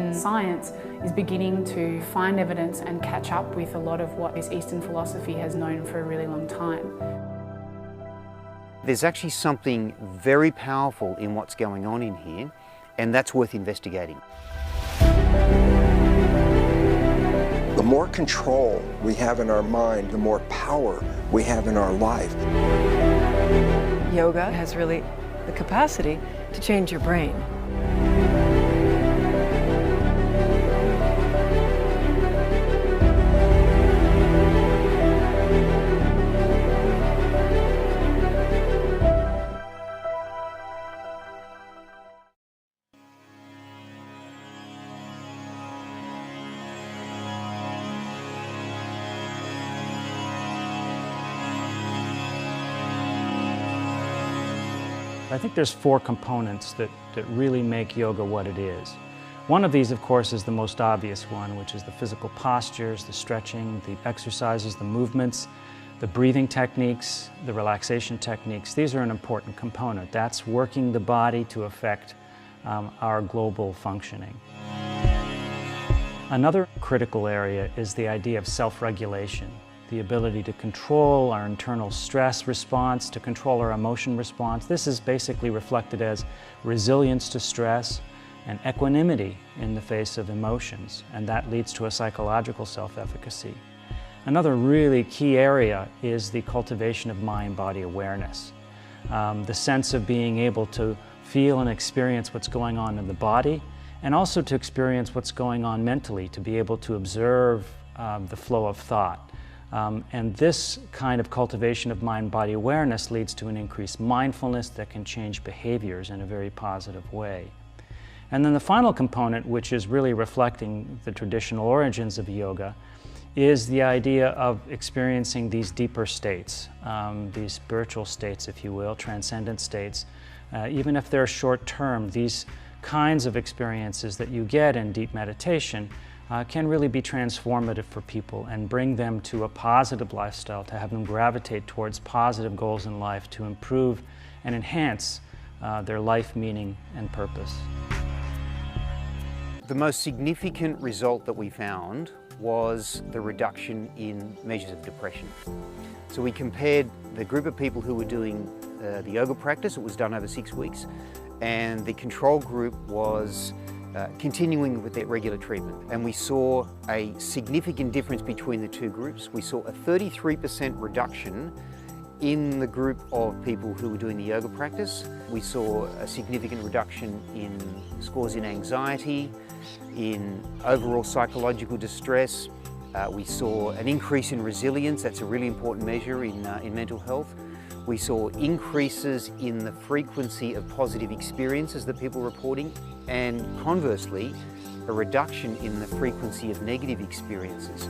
Western science is beginning to find evidence and catch up with a lot of what this Eastern philosophy has known for a really long time. There's actually something very powerful in what's going on in here, and that's worth investigating. The more control we have in our mind, the more power we have in our life. Yoga has really the capacity to change your brain. I think there's four components that really make yoga what it is. One of these, of course, is the most obvious one, which is the physical postures, the stretching, the exercises, the movements, the breathing techniques, the relaxation techniques. These are an important component. That's working the body to affect our global functioning. Another critical area is the idea of self-regulation. The ability to control our internal stress response, to control our emotion response. This is basically reflected as resilience to stress and equanimity in the face of emotions, and that leads to a psychological self-efficacy. Another really key area is the cultivation of mind-body awareness. The sense of being able to feel and experience what's going on in the body, and also to experience what's going on mentally, to be able to observe the flow of thought. And this kind of cultivation of mind-body awareness leads to an increased mindfulness that can change behaviors in a very positive way. And then the final component, which is really reflecting the traditional origins of yoga, is the idea of experiencing these deeper states, these spiritual states, if you will, transcendent states. Even if they're short-term, these kinds of experiences that you get in deep meditation can really be transformative for people and bring them to a positive lifestyle, to have them gravitate towards positive goals in life, to improve and enhance their life meaning and purpose. The most significant result that we found was the reduction in measures of depression. So we compared the group of people who were doing the yoga practice, it was done over 6 weeks, and the control group was continuing with their regular treatment. And we saw a significant difference between the two groups. We saw a 33% reduction in the group of people who were doing the yoga practice. We saw a significant reduction in scores in anxiety, in overall psychological distress. We saw an increase in resilience. That's a really important measure in mental health. We saw increases in the frequency of positive experiences that people were reporting, and conversely, a reduction in the frequency of negative experiences.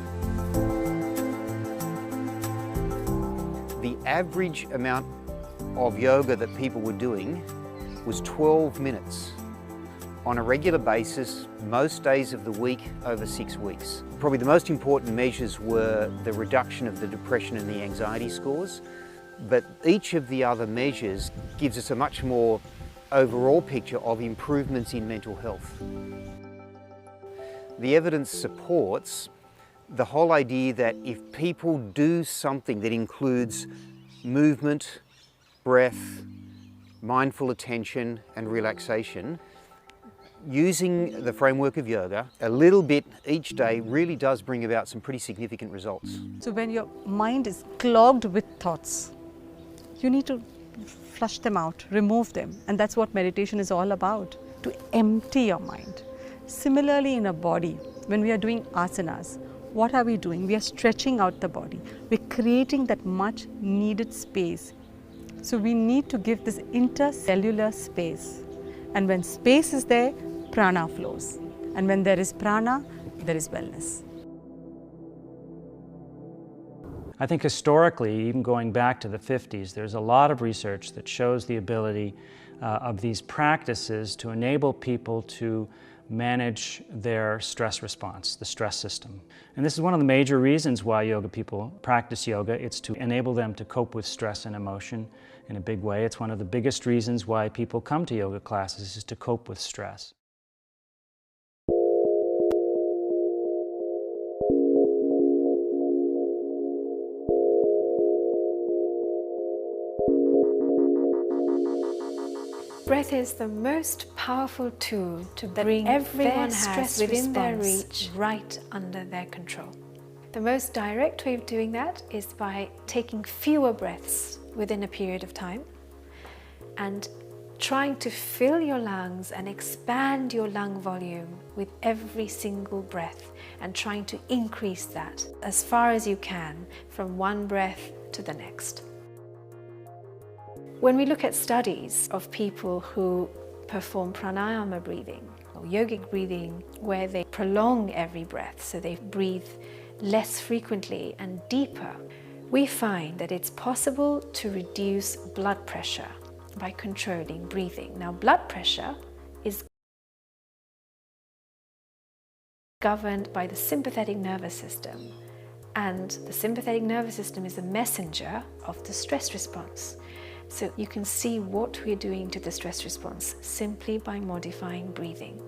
The average amount of yoga that people were doing was 12 minutes on a regular basis, most days of the week over 6 weeks. Probably the most important measures were the reduction of the depression and the anxiety scores. But each of the other measures gives us a much more overall picture of improvements in mental health. The evidence supports the whole idea that if people do something that includes movement, breath, mindful attention and relaxation, using the framework of yoga, a little bit each day really does bring about some pretty significant results. So when your mind is clogged with thoughts, you need to flush them out, remove them, and that's what meditation is all about, to empty your mind. Similarly in a body, when we are doing asanas, what are we doing? We are stretching out the body. We're creating that much needed space. So we need to give this intercellular space. And when space is there, prana flows. And when there is prana, there is wellness. I think historically, even going back to the 50s, there's a lot of research that shows the ability of these practices to enable people to manage their stress response, the stress system. And this is one of the major reasons why yoga people practice yoga. It's to enable them to cope with stress and emotion in a big way. It's one of the biggest reasons why people come to yoga classes, is to cope with stress. Breath is the most powerful tool to bring everyone has within their reach right under their control. The most direct way of doing that is by taking fewer breaths within a period of time and trying to fill your lungs and expand your lung volume with every single breath, and trying to increase that as far as you can from one breath to the next. When we look at studies of people who perform pranayama breathing or yogic breathing, where they prolong every breath, so they breathe less frequently and deeper, we find that it's possible to reduce blood pressure by controlling breathing. Now, blood pressure is governed by the sympathetic nervous system, and the sympathetic nervous system is a messenger of the stress response. So you can see what we're doing to the stress response simply by modifying breathing.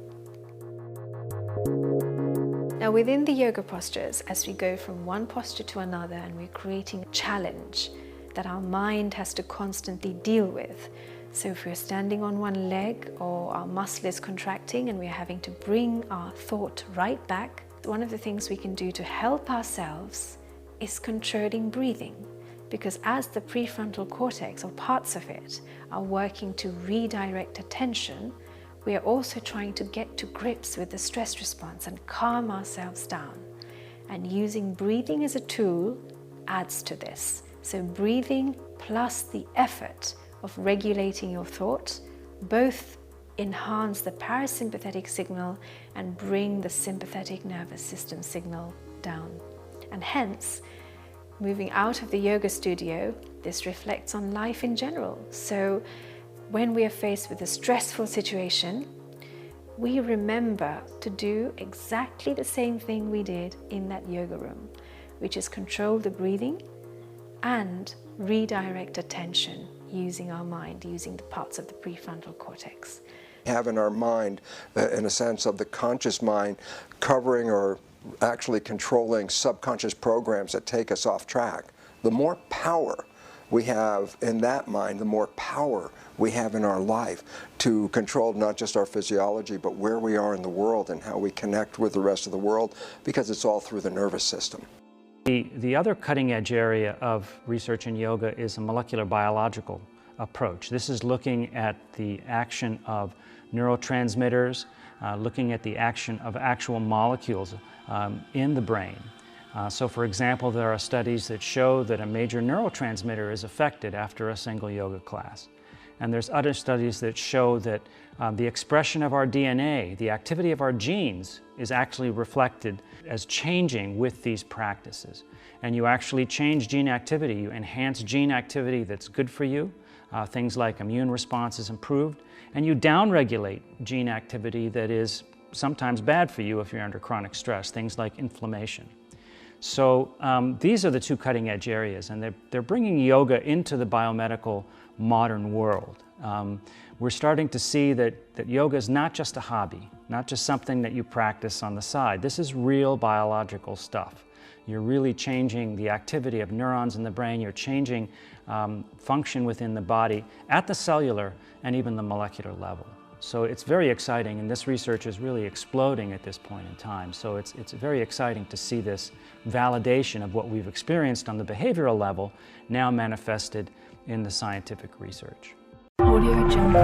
Now, within the yoga postures, as we go from one posture to another and we're creating a challenge that our mind has to constantly deal with. So if we're standing on one leg or our muscle is contracting and we're having to bring our thought right back, one of the things we can do to help ourselves is controlling breathing. Because as the prefrontal cortex, or parts of it, are working to redirect attention, we are also trying to get to grips with the stress response and calm ourselves down. And using breathing as a tool adds to this. So breathing plus the effort of regulating your thought both enhance the parasympathetic signal and bring the sympathetic nervous system signal down. And hence, moving out of the yoga studio, this reflects on life in general. So when we are faced with a stressful situation, we remember to do exactly the same thing we did in that yoga room, which is control the breathing and redirect attention using our mind, using the parts of the prefrontal cortex. Have in our mind, in a sense of the conscious mind, covering or actually controlling subconscious programs that take us off track. The more power we have in that mind, the more power we have in our life to control not just our physiology, but where we are in the world and how we connect with the rest of the world, because it's all through the nervous system. The other cutting-edge area of research in yoga is a molecular biological approach. This is looking at the action of neurotransmitters, looking at the action of actual molecules in the brain. So for example, there are studies that show that a major neurotransmitter is affected after a single yoga class. And there's other studies that show that the expression of our DNA, the activity of our genes, is actually reflected as changing with these practices. And you actually change gene activity, you enhance gene activity that's good for you, things like immune response is improved, and you downregulate gene activity that is sometimes bad for you if you're under chronic stress, things like inflammation. So these are the two cutting-edge areas, and they're bringing yoga into the biomedical modern world. We're starting to see that yoga is not just a hobby, not just something that you practice on the side. This is real biological stuff. You're really changing the activity of neurons in the brain. You're changing function within the body at the cellular and even the molecular level. So it's very exciting, and this research is really exploding at this point in time. So it's very exciting to see this validation of what we've experienced on the behavioral level now manifested in the scientific research. Audio Jungle.